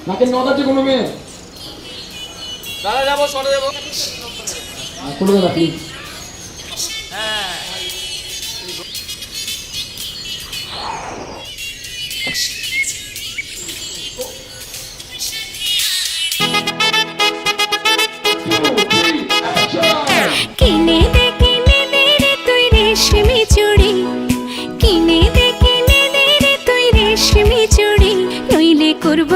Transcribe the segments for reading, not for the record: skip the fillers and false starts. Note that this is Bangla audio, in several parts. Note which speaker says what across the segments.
Speaker 1: নাকের নদাতে কোনো মেয়ে
Speaker 2: দাদা যাবো সরে দেবো
Speaker 1: খুলে দেবা প্লিজ।
Speaker 2: হ্যাঁ
Speaker 3: কিনে দে রে তুই রেশমি চুড়ি, কিনে দে রে তুই রেশমি চুড়ি, নইলে করব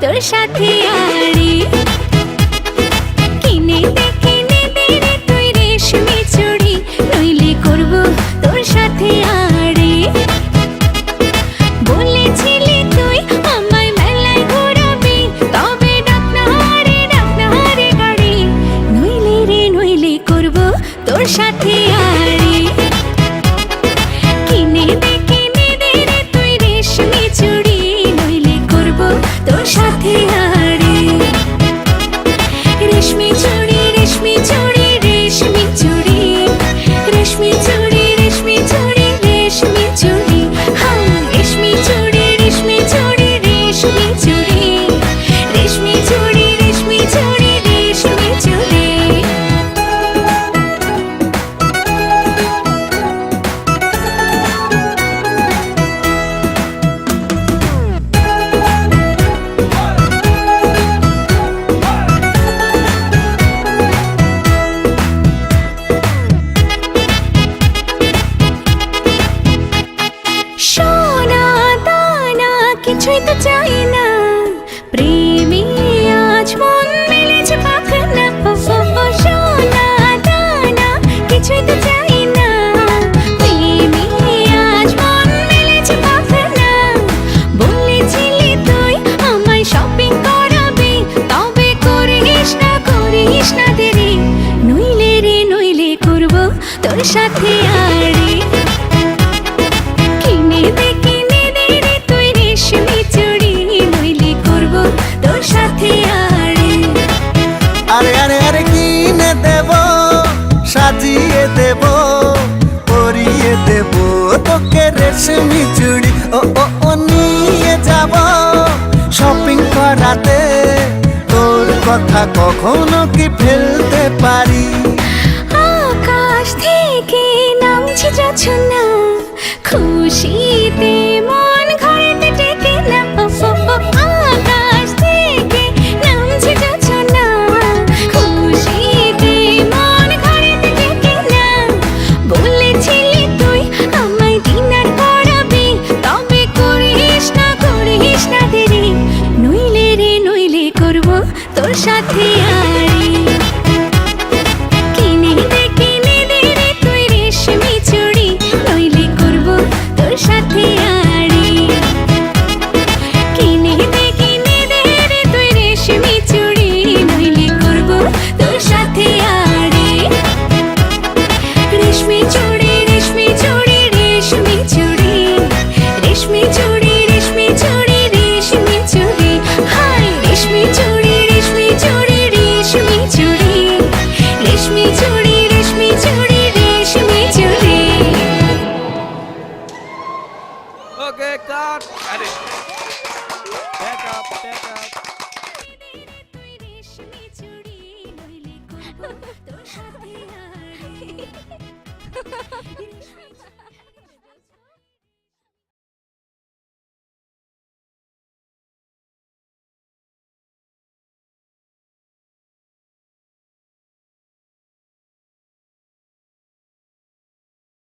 Speaker 3: তোর সাথে আড়ি। কিনে দে রে তুই রেশমি চুড়ি, নইলে করব তোর সাথে আড়ি। বলেছিলি তুই আমায় মেলায় ঘোরাবি, তবে ডাক না রে গাড়ি, নইলে করব তোর সাথে আড়ি। কিনে দে রে তুই রেশমি চুড়ি, নইলে করব তোর সাথে আড়ি। রেশমি চুড়ি রেশমি চুড়ি রেশমি চুড়ি, রেশমি চুড়ি রেশমি চুড়ি রেশমি চুড়ি, হ্যাঁ রেশমি চুড়ি রেশমি চুড়ি রেশমি চুড়ি, রেশমি চুড়ি রেশমি চুড়ি রেশমি চুড়ি। সোনা দানা কিছুই তো চাই না, প্রেমে আজ মন মেলেছে পাখানা। সোনা দানা কিছুই তো চাই না, প্রেমে আজ মন মেলেছে পাখানা। বলেছিলি তুই আমায় শপিং করাবি, তবে করিস না দেরি, নইলে করব তোর সাথে আড়ি। কিনে দে রে তুই রেশমি চুড়ি, নইলে করব তোর সাথে আড়ি।
Speaker 4: আরে আরে আরে কিনে দেব, সাজিয়ে দেব, পরিয়ে দেব তোকে রেশমি চুড়ি। ও নিয়ে যাব শপিং করাতে, তোর কথা কখনো কি ফেলতে পারি?
Speaker 3: আকাশ থেকে নামছে জোছনা, খুশিতে মন ঘরেতে টেকে না। আকাশ থেকে নামছে জোছনা, খুশিতে মন ঘরেতে টেকে না। বলেছিলি তুই আমায় ডিনার করাবি, তবে করিস না দেরি, নইলে করব তোর সাথে আড়ি। কিনে দে রে তুই রেশমি চুড়ি, নইলে করব তোর সাথে আড়ি। কিনে দে রে তুই রেশমি চুড়ি, নইলে করব তোর সাথে আড়ি। রেশমি চুড়ি রেশমি চুড়ি রেশমি চুড়ি, রেশমি চুড়ি রেশমি চুড়ি রেশমি চুড়ি, হাই রেশমি চুড়ি রেশমি চুড়ি রেশমি চুড়ি, রেশমি চুড়ি রেশমি চুড়ি রেশমি চুড়ি।
Speaker 2: ওকে কাট আরে ব্যাক আপ
Speaker 3: তুই রেশমি চুড়ি, নইলে করব তোর সাথে আড়ি।